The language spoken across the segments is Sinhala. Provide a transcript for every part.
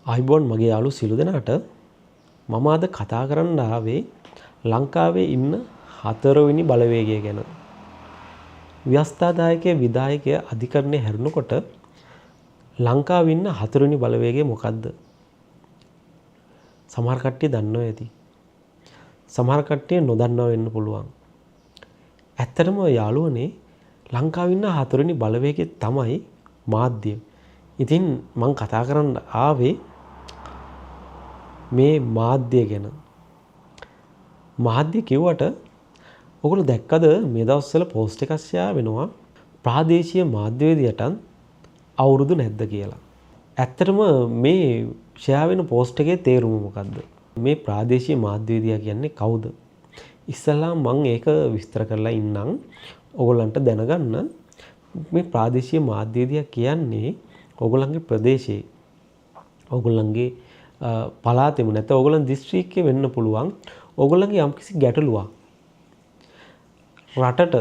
ආයිබෝන් මගේ යාළු සියලු දෙනාට මම අද කතා කරන්න ආවේ ලංකාවේ ඉන්න 4 වෙනි බලවේගය ගැන. ව්‍යවස්ථාදායකයේ විධායකය අධිකරණය හැරුණකොට ලංකාවේ ඉන්න 4 වෙනි බලවේගය මොකද්ද? සමහර කට්ටිය දන්නවා ඇති. සමහර කට්ටිය නොදන්නවා වෙන්න පුළුවන්. ඇත්තටම යාළුවනේ ලංකාවේ ඉන්න 4 වෙනි බලවේගය තමයි මාධ්‍ය. ඉතින් මම කතා කරන්න ආවේ මේ මාධ්‍ය ගැන. මාධ්‍ය කිව්වට ඔයගොල්ලෝ දැක්කද මේ දවස්වල පෝස්ට් එකක් ෂෙයා වෙනවා ප්‍රාදේශීය මාධ්‍යවේදියටත් අවුරුදු නැද්ද කියලා. ඇත්තටම මේ ෂෙයා වෙන පෝස්ට් එකේ තේරුම මොකද්ද? මේ ප්‍රාදේශීය මාධ්‍යවේදියා කියන්නේ කවුද? ඉස්සෙල්ලා මම ඒක විස්තර කරලා ඉන්නම් ඔයගොල්ලන්ට දැනගන්න. මේ ප්‍රාදේශීය මාධ්‍යවේදියා කියන්නේ ඔයගොල්ලන්ගේ ප්‍රදේශයේ ඔයගොල්ලන්ගේ පළාතෙම නැත්නම් ඔයගොල්ලන් දිස්ත්‍රික්කයේ වෙන්න පුළුවන් ඔයගොල්ලන්ගේ යම්කිසි ගැටලුවක් රටට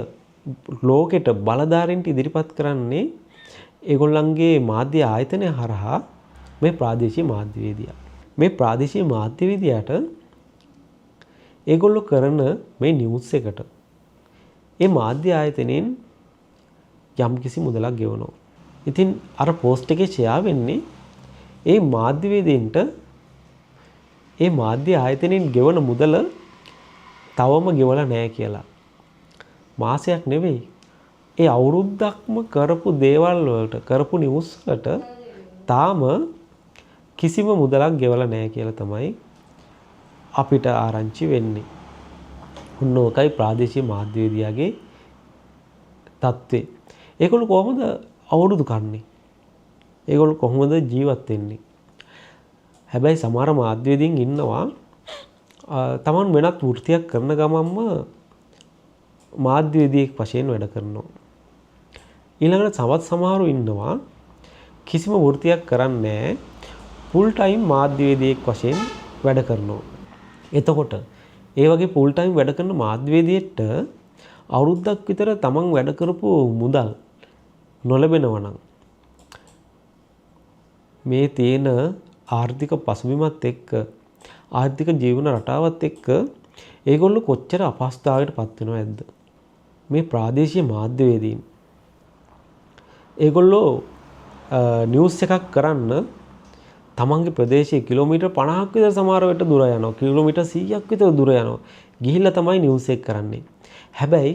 ලෝකෙට බලධාරීන්ට ඉදිරිපත් කරන්නේ ඒගොල්ලන්ගේ මාධ්‍ය ආයතනය හරහා මේ ප්‍රාදේශීය මාධ්‍යවේදියා. මේ ප්‍රාදේශීය මාධ්‍යවේදියාට ඒගොල්ලෝ කරන මේ නිවුස් එකට ඒ මාධ්‍ය ආයතනයෙන් යම්කිසි මුදලක් ගෙවනවා. ඉතින් අර පෝස්ට් එකේ ෂෙයා වෙන්නේ ඒ මාධ්‍යවේදීන්ට ඒ මාධ්‍ය ආයතනයෙන් ගෙවන මුදල තවම ගෙවලා නැහැ කියලා. මාසයක් නෙවෙයි. ඒ අවුරුද්දක්ම කරපු දේවල් වලට කරපු නිවුස් වලට තාම කිසිම මුදලක් ගෙවලා නැහැ කියලා තමයි අපිට ආරංචි වෙන්නේ. ඔන්න ඔකයි ප්‍රාදේශීය මාධ්‍යවේදියාගේ තත්ත්වය. ඒගොල්ලෝ කොහොමද අවුරුදු කන්නේ? ඒගොල්ලෝ කොහොමද ජීවත් වෙන්නේ? හැබැයි සමහර මාධ්‍යවේදීන් ඉන්නවා තමන් වෙනත් වෘත්තියක් කරන ගමන්ම මාධ්‍යවේදියෙක් වශයෙන් වැඩ කරනවා. ඊළඟට තවත් සමහරු ඉන්නවා කිසිම වෘත්තියක් කරන්නේ නැහැ ෆුල් ටයිම් මාධ්‍යවේදියෙක් වශයෙන් වැඩ කරනවා. එතකොට ඒ වගේ ෆුල් ටයිම් වැඩ කරන මාධ්‍යවේදියෙක්ට අවුරුද්දක් විතර තමන් වැඩ කරපු මුදල් නොලැබෙනවා නම් මේ තියෙන ආර්ථික පසුබිමත් එක්ක ආර්ථික ජීවන රටාවත් එක්ක ඒගොල්ලෝ කොච්චර අපහසුතාවයකට පත් වෙනව ඇද්ද? මේ ප්‍රාදේශීය මාධ්‍යවේදීන් ඒගොල්ලෝ නිවුස් එකක් කරන්න තමන්ගේ ප්‍රදේශයේ කිලෝමීටර් 50ක් විතර සමහර වෙලට දුර යනවා. කිලෝමීටර් 100ක් විතර දුර යනවා. ගිහිල්ලා තමයි නිවුස් එක කරන්නේ. හැබැයි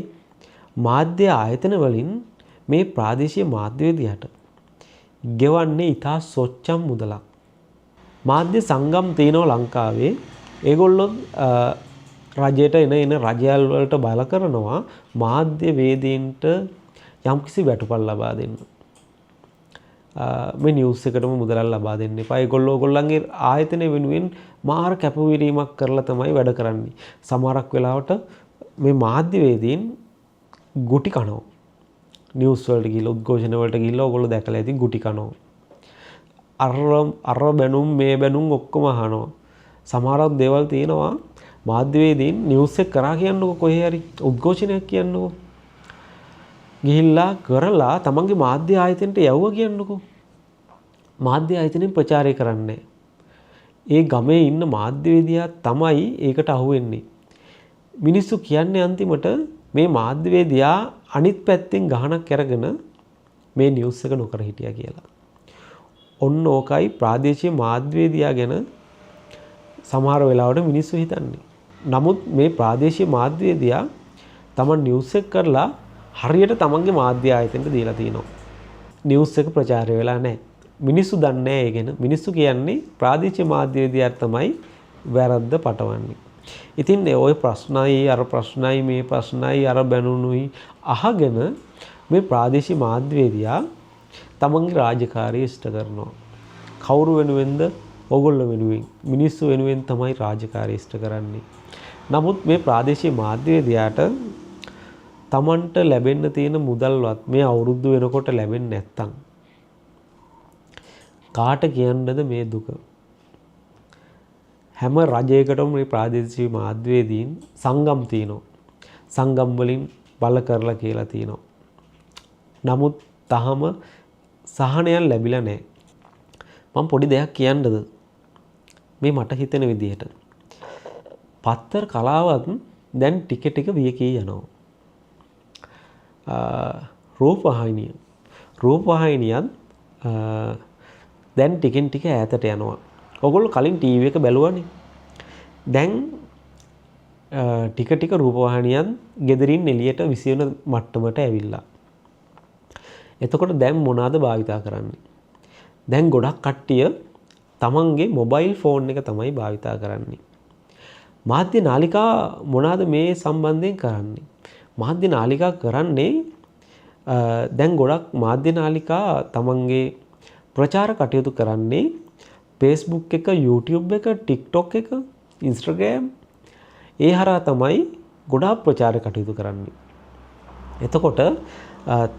මාධ්‍ය ආයතන වලින් මේ ප්‍රාදේශීය මාධ්‍යවේදියාට ගෙවන්නේ ඉතා සොච්චම් මුදලක්. මාධ්‍ය සංගම් තියෙනවා ලංකාවේ. ඒගොල්ලෝ රජයට එන රජයල් වලට බල කරනවා මාධ්‍යවේදීන්ට යම්කිසි වැටුපක් ලබා දෙන්න. මේ නිවුස් එකටම මුදලක් ලබා දෙන්න එපා. ඒගොල්ලෝ ඔයගොල්ලන්ගේ ආයතන වෙනුවෙන් මාර කැපවීමක් කරලා තමයි වැඩ කරන්නේ. සමහරක් වෙලාවට මේ මාධ්‍යවේදීන් ගුටි කනවා. නිවුස් වලට ගිහලා උද්ඝෝෂණ වලට ගිහලා ඔයගොල්ලෝ දැකලා ඇති ගුටි කනවා. අර බැනුම් මේ බැනුම් ඔක්කොම අහනවා. සමහරක් දේවල් තියෙනවා මාධ්‍යවේදීන් නිවුස් එක කරා කියන්නකො කොහේ හරි උද්ඝෝෂණයක් කියන්නකො. ගිහිල්ලා කරලා තමන්ගේ මාධ්‍ය ආයතනයට යවුවා කියන්නකො. මාධ්‍ය ආයතනෙන් ප්‍රචාරය කරන්නේ. ඒ ගමේ ඉන්න මාධ්‍යවේදියා තමයි ඒකට අහු වෙන්නේ. මිනිස්සු කියන්නේ අන්තිමට මේ මාධ්‍යවේදියා අනිත් පැත්තෙන් ගහනක් අරගෙන මේ නිවුස් එක නොකර හිටියා කියලා. ඔන්න ඕකයි ප්‍රාදේශීය මාධ්‍යවේදියා ගැන සමහර වෙලාවට මිනිස්සු හිතන්නේ. නමුත් මේ ප්‍රාදේශීය මාධ්‍යවේදියා තමන් නිවුස් එක කරලා හරියට තමන්ගේ මාධ්‍ය ආයතනයට දීලා තිනවා. නිවුස් එක ප්‍රචාරය වෙලා නැහැ. මිනිස්සු දන්නේ නැහැ ඒ ගැන. මිනිස්සු කියන්නේ ප්‍රාදේශීය මාධ්‍යවේදියා තමයි වැරද්ද පටවන්නේ. ඉතින් ওই ප්‍රශ්නයි අර ප්‍රශ්නයි මේ ප්‍රශ්නයි අර බැනුනුයි අහගෙන මේ ප්‍රාදේශීය මාධ්‍යවේදියා තමන්ගේ රාජකාරිය ඉෂ්ට කරනවා. කවුරු වෙනුවෙන්ද? ඕගොල්ලෝ වෙනුවෙන්. මිනිස්සු වෙනුවෙන් තමයි රාජකාරිය ඉෂ්ට කරන්නේ. නමුත් මේ ප්‍රාදේශීය මාධ්‍යවේදියාට තමන්ට ලැබෙන්න තියෙන මුදල්වත් මේ අවුරුද්ද වෙනකොට ලැබෙන්නේ නැත්තම් කාට කියන්නද මේ දුක? හැම රජයකටම මේ ප්‍රාදේශීය මාධ්‍යවේදීන් සංගම් තියෙනවා. සංගම් වලින් බල කරලා කියලා තියෙනවා. නමුත් තාම සහනයක් ලැබිලා නැහැ. මම පොඩි දෙයක් කියන්නද? මේ මට හිතෙන විදිහට. පත්තර කලාවත් දැන් ටික ටික වියකී යනවා. රූපවාහිනියත් දැන් ටිකෙන් ටික ඈතට යනවා. ඔයගොල්ලෝ කලින් ටීවී එක බැලුවානේ. දැන් ටික ටික රූපවාහිනියත් ගෙදරින් එළියට විසින මට්ටමට ඇවිල්ලා. එතකොට දැන් මොනවාද භාවිතා කරන්නේ? දැන් ගොඩක් කට්ටිය තමන්ගේ මොබයිල් ෆෝන් එක තමයි භාවිතා කරන්නේ. මාධ්‍ය නාලිකා මොනවාද මේ සම්බන්ධයෙන් කරන්නේ? මාධ්‍ය නාලිකා කරන්නේ දැන් ගොඩක් මාධ්‍ය නාලිකා තමන්ගේ ප්‍රචාර කටයුතු කරන්නේ Facebook එක, YouTube එක, TikTok එක, Instagram ඒ හරහා තමයි ගොඩාක් ප්‍රචාර කටයුතු කරන්නේ. එතකොට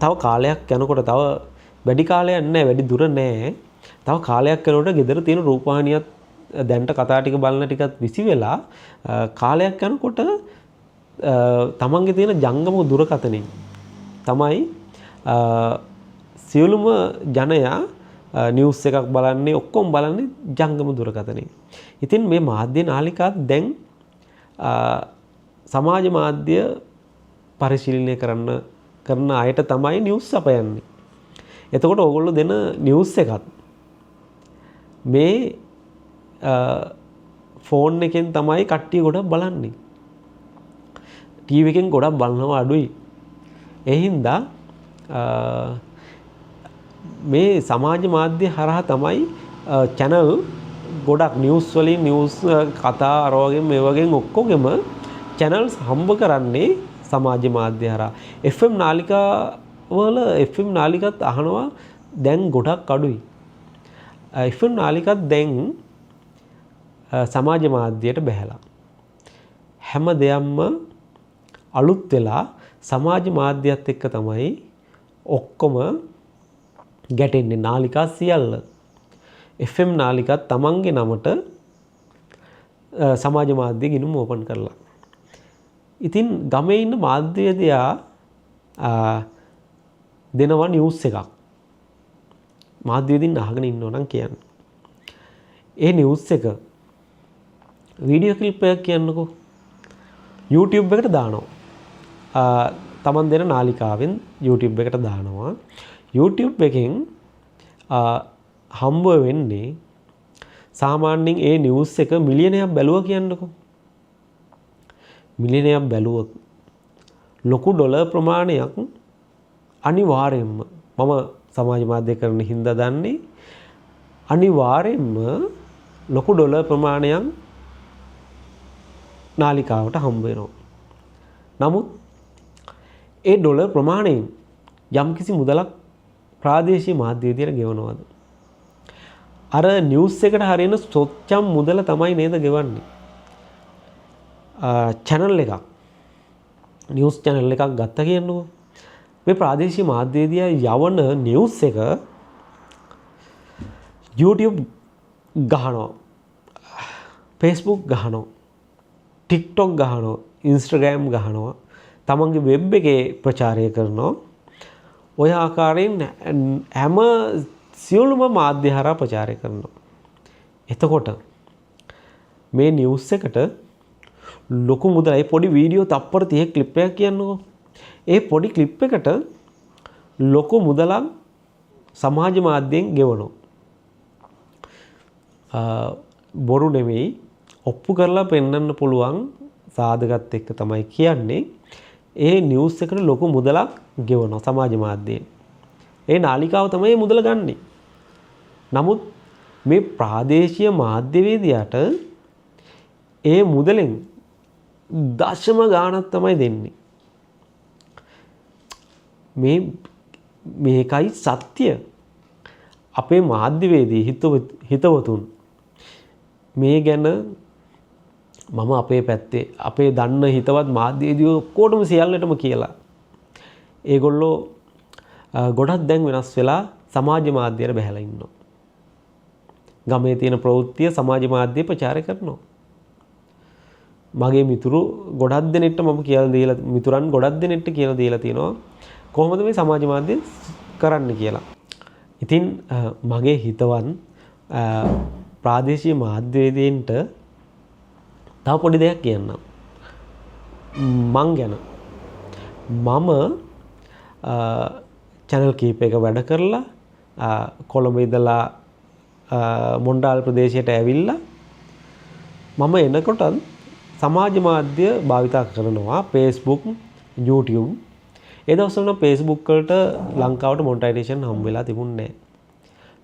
තව කාලයක් යනකොට තව වැඩි කාලයක් නැහැ, වැඩි දුර නැහැ. තව කාලයක් යනකොට ගෙදර තියෙන රූපවාහිනියත් දැන්ට කතා ටික බලන ටිකත් විසි වෙලා කාලයක් යනකොට තමන්ගේ තියෙන ජංගම දුරකථනයෙන් තමයි සියලුම ජනයා නිවුස් එකක් බලන්නේ, ඔක්කොම බලන්නේ ජංගම දුරකථනයෙන්. ඉතින් මේ මාධ්‍ය නාලිකාත් දැන් සමාජ මාධ්‍ය පරිශීලනය කරන අයට තමයි නිවුස් අපයන්නේ. එතකොට ඕගොල්ලෝ දෙන නිවුස් එකත් මේ ෆෝන් එකෙන් තමයි කට්ටිය ගොඩක් බලන්නේ. ටීවී එකෙන් ගොඩක් බලනවා අඩුයි. ඒ හින්දා මේ සමාජ මාධ්‍ය හරහා තමයි channel ගොඩක් නිවුස් වලින් නිවුස් කතා අර වගේ මේ වගේ ඔක්කොගෙම channels හම්බ කරන්නේ සමාජ මාධ්‍ය හරහා. FM නාලිකා වල FM නාලිකත් අහනවා දැන් ගොඩක් අඩුයි. FM නාලිකත් දැන් සමාජ මාධ්‍යයට බැහැලා. හැම දෙයක්ම අලුත් වෙලා සමාජ මාධ්‍යයත් එක්ක තමයි ඔක්කොම ගැටෙන්නේ. නාලිකා සියල්ල FM නාලිකත් තමන්ගේ නමට සමාජ මාධ්‍ය ගිණුම ඕපන් කරලා. ඉතින් ගමේ ඉන්න මාධ්‍යවේදියා දෙනවා නිවුස් එකක්. මාධ්‍යවේදීන් අහගෙන ඉන්නවා නම් කියන්නේ. ඒ නිවුස් එක වීඩියෝ ක්ලිප් එකක් කියන්නකෝ. YouTube එකට දානවා. තමන් දෙන නාලිකාවෙන් YouTube එකට දානවා. YouTube එකෙන් හම්බ වෙන්නේ සාමාන්‍යයෙන් ඒ නිවුස් එක මිලියනයක් බැලුවා කියන්නකෝ. මිලියනයක් බැලුවොත් ලොකු ඩොලර් ප්‍රමාණයක් අනිවාර්යයෙන්ම මම සමාජ මාධ්‍ය කරන හින්දා දන්නේ අනිවාර්යයෙන්ම ලොකු ඩොලර් ප්‍රමාණයක් නාලිකාවට හම්බ වෙනවා. නමුත් ඒ ඩොලර් ප්‍රමාණයෙන් යම්කිසි මුදලක් ප්‍රාදේශීය මාධ්‍ය විදියට ගෙවනවද? අර නිවුස් එකට හරියන සොච්චම් මුදල තමයි නේද ගෙවන්නේ. channel එකක් නිවුස් channel එකක් ගත්ත කියන්නකෝ. මේ ප්‍රාදේශීය මාධ්‍ය විදියා යවන නිවුස් එක YouTube ගහනවා, Facebook ගහනවා, TikTok ගහනවා, Instagram ගහනවා, තමන්ගේ වෙබ් එකේ ප්‍රචාරය කරනවා. ඔය ආකාරයෙන් හැම සියලුම මාධ්‍ය හරහා ප්‍රචාරය කරනවා. එතකොට මේ නිවුස් එකට ලොකු මුදලයි පොඩි වීඩියෝ තප්පර 30 ක්ලිප් එකක් කියන්නකෝ. ඒ පොඩි ක්ලිප් එකට ලොකු මුදලක් සමාජ මාධ්‍යයෙන් ගෙවනවා. බොරු නෙමෙයි, ඔප්පු කරලා පෙන්වන්න පුළුවන් සාධකත් එක්ක තමයි කියන්නේ. ඒ නිවුස් එකට ලොකු මුදලක් ගෙවනවා සමාජ මාධ්‍යයෙන්. ඒ නාලිකාව තමයි මුදල ගන්නෙ. නමුත් මේ ප්‍රාදේශීය මාධ්‍යවේදියාට ඒ මුදලෙන් දශම ගාණක් තමයි දෙන්නේ. මේකයි සත්‍ය. අපේ මාධ්‍යවේදී හිතවතුන් මේ ගැන මම අපේ පැත්තේ අපේ දන්න හිතවත් මාධ්‍යවේදියෝ ඔක්කොටම සියල්ලටම කියලා. ඒගොල්ලෝ ගොඩක් දැන් වෙනස් වෙලා සමාජ මාධ්‍යයට බැහැලා ඉන්නවා. ගමේ තියෙන ප්‍රවෘත්තිය සමාජ මාධ්‍යයේ ප්‍රචාරය කරනවා. මගේ මිතුරු ගොඩක් දෙනෙක්ට මම කියලා දීලා මිතුරන් ගොඩක් දෙනෙක්ට කියලා දීලා තිනවා කොහොමද මේ සමාජ මාධ්‍ය කරන්න කියලා. ඉතින් මගේ හිතවන් ප්‍රාදේශීය මාධ්‍යවේදීන්ට තව පොඩි දෙයක් කියන්නම්. මං ගැන මම channel කීපයක වැඩ කරලා කොළඹ ඉඳලා මොණ්ඩාල් ප්‍රදේශයට ඇවිල්ලා මම එනකොට සමාජ මාධ්‍ය භාවිතා කරනවා Facebook, YouTube. ඒ දවස්වල Facebook වලට ලංකාවට මොනිටයිසේෂන් හම්බ වෙලා තිබුණේ නැහැ.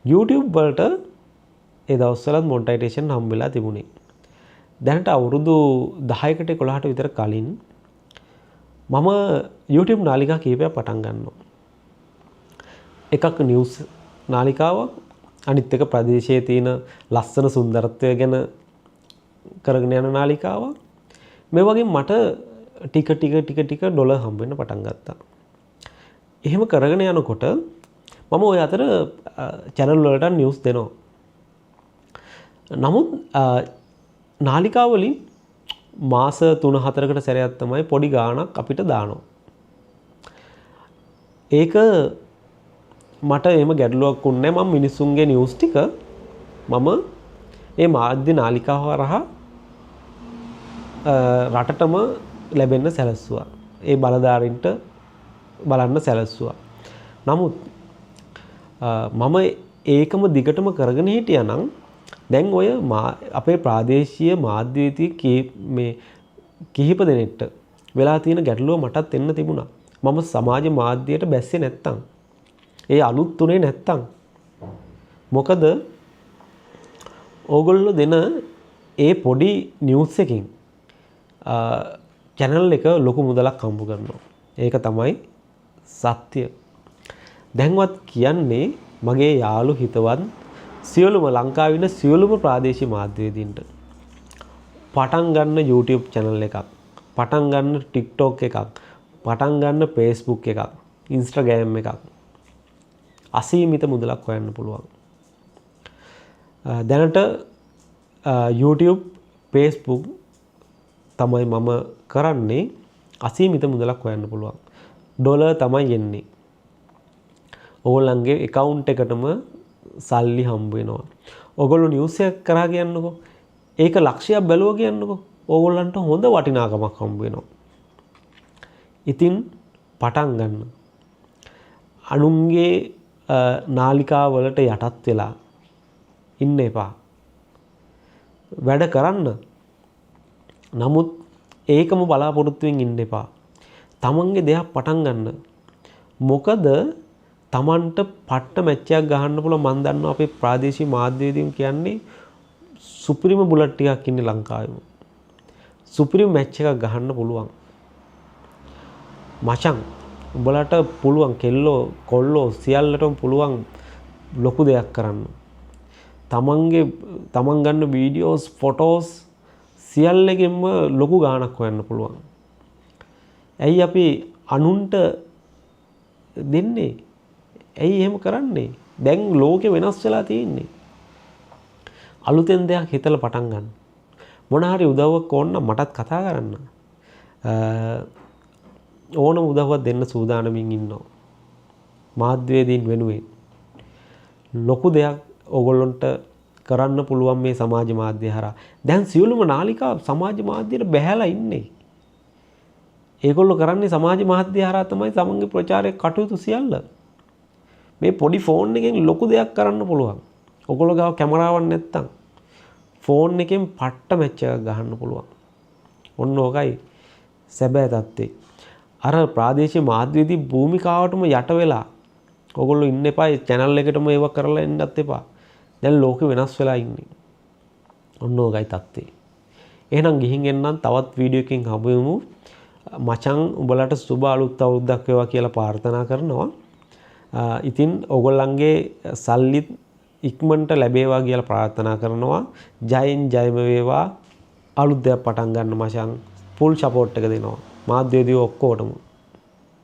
YouTube වලට ඒ දවස්වලත් මොනිටයිසේෂන් හම්බ වෙලා තිබුණේ. දැනට අවුරුදු 10කට 11කට විතර කලින් මම YouTube නාලිකා කීපයක් පටන් ගන්නවා. එකක් නිවුස් නාලිකාවක්, අනිත් එක ප්‍රදේශයේ තියෙන ලස්සන සුන්දරත්වය ගැන කරගෙන යන නාලිකාවක්. මේ වගේ මට ටික ඩොලර් හම්බ වෙන්න පටන් ගත්තා. එහෙම කරගෙන යනකොට මම ওই අතර channel වලට නිවුස් දෙනවා. නමුත් නාලිකාව වලින් මාස 3-4කට සැරයක් තමයි පොඩි ගාණක් අපිට දානවා. ඒක මට එහෙම ගැටලුවක් වුණේ නැහැ. මම මිනිස්සුන්ගේ නිවුස් ටික මම මේ මාධ්‍ය නාලිකාව හරහා රටටම ලැබෙන්න සැලැස්සුවා. ඒ බලධාරීන්ට බලන්න සැලැස්සුවා. නමුත් මම ඒකම දිගටම කරගෙන හිටියා නම් දැන් ඔය අපේ ප්‍රාදේශීය මාධ්‍යවේදී මේ කිහිප දෙනෙක්ට වෙලා තියෙන ගැටලුව මටත් එන්න තිබුණා. මම සමාජ මාධ්‍යයට බැස්සේ නැත්තම්, ඒ අලුත් තුනේ නැත්තම්. මොකද ඕගොල්ලෝ දෙන ඒ පොඩි නිවුස් එකකින් channel එක ලොකු මුදලක් හම්බ කරනවා. ඒක තමයි සත්‍ය. දැන්වත් කියන්නේ මගේ යාළු හිතවත් සියලුම ලංකාවේ ඉන්න සියලුම ප්‍රාදේශීය මාධ්‍යවේදීන්ට පටන් ගන්න YouTube channel එකක්, පටන් ගන්න TikTok එකක්, පටන් ගන්න Facebook එකක්, Instagram එකක් අසීමිත මුදලක් හොයන්න පුළුවන්. දැනට YouTube, Facebook තමයි මම කරන්නේ. අසීමිත මුදලක් හොයන්න පුළුවන්. ඩොලර් තමයි එන්නේ. ඕගොල්ලන්ගේ account එකටම සල්ලි හම්බ වෙනවා. ඕගොල්ලෝ නිවුස් එකක් කරා කියන්නකෝ. ඒක ලක්ෂයක් බැලුවා කියන්නකෝ. ඕගොල්ලන්ට හොඳ වටිනාකමක් හම්බ වෙනවා. ඉතින් පටන් ගන්න. අනුන්ගේ නාලිකා වලට යටත් වෙලා ඉන්න එපා. වැඩ කරන්න. නමුත් ඒකම බලාපොරොත්තුෙන් ඉන්න එපා. තමන්ගේ දෙයක් පටන් ගන්න. මොකද තමන්ට පට්ට මැච් එකක් ගහන්න පුළුවන්. මම දන්නවා අපේ ප්‍රාදේශීය මාධ්‍යවේදීන් කියන්නේ සුපිරිම බුලට් ටිකක් ඉන්නේ ලංකාවේම. සුපිරිම මැච් එකක් ගහන්න පුළුවන්. මචං උඹලට පුළුවන් කෙල්ලෝ කොල්ලෝ සියල්ලටම පුළුවන් ලොකු දෙයක් කරන්න. තමන් ගන්න වීඩියෝස්, ෆොටෝස් සියල්ලකින්ම ලොකු ගාණක් හොයන්න පුළුවන්. ඇයි අපි අනුන්ට දෙන්නේ? ඇයි එහෙම කරන්නේ? දැන් ලෝකෙ වෙනස් වෙලා තියෙන්නේ. අලුතෙන් දෙයක් හිතලා පටන් ගන්න. මොන හරි උදව්වක් ඕන නම් මටත් කතා කරන්න. ඕනම උදව්වක් දෙන්න සූදානමින් ඉන්නවා. මාධ්‍යවේදීන් වෙනුවෙන් ලොකු දෙයක් ඕගොල්ලන්ට කරන්න පුළුවන් මේ සමාජ මාධ්‍ය හරහා. දැන් සියලුම නාලිකා සමාජ මාධ්‍යයට බැහැලා ඉන්නේ. ඒගොල්ලෝ කරන්නේ සමාජ මාධ්‍ය හරහා තමයි තමන්ගේ ප්‍රචාරය කටයුතු සියල්ල. මේ පොඩි ෆෝන් එකෙන් ලොකු දෙයක් කරන්න පුළුවන්. ඔයගොල්ලෝ ගාව කැමරාවක් නැත්තම් ෆෝන් එකෙන් පට්ට මැච් එකක් ගහන්න පුළුවන්. ඔන්න ඕකයි සැබෑ තත්ත්වය. අර ප්‍රාදේශීය මාධ්‍යවේදී භූමිකාවටම යට වෙලා ඔයගොල්ලෝ ඉන්න එපා. ඒ channel එකටම ඒව කරලා එන්නත් එපා. දැන් ලෝකෙ වෙනස් වෙලා ඉන්නේ. ඔන්න ඕකයි තත්ත්වය. එහෙනම් ගිහින් එන්නම් තවත් වීඩියෝ එකකින් හමුවෙමු. මචං උඹලට සුබ අලුත් අවුරුද්දක් වේවා කියලා ප්‍රාර්ථනා කරනවා. ඉතින් ඔයගොල්ලන්ගේ සල්ලි ඉක්මනට ලැබේවා කියලා ප්‍රාර්ථනා කරනවා. ජයෙන් ජයම වේවා. අලුත් දෙයක් පටන් ගන්න මචං. ෆුල් සපෝට් එක දෙනවා. මාධ්‍යවේදීෝ ඔක්කොටම.